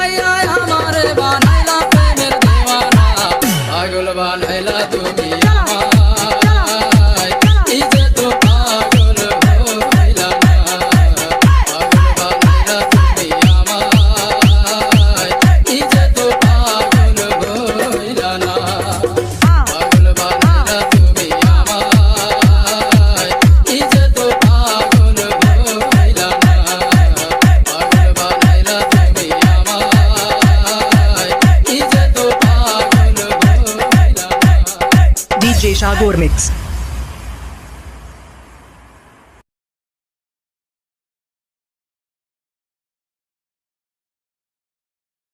বানাইয়া আমারে বানাইলা প্রেমের দেওয়ানা পাগল বানাইলা তুমি আমায় এই যে তো পাগল হইলা না পাগল বানাইলা তুমি আমায় এই যে তো পাগল হইলা না পাগল বানাইলা তুমি আমায় এই যে তো পাগল হইলা না পাগল বানাইলা তুমি আমায় এই যে তো পাগল হইলা না DJ Shagor Mix.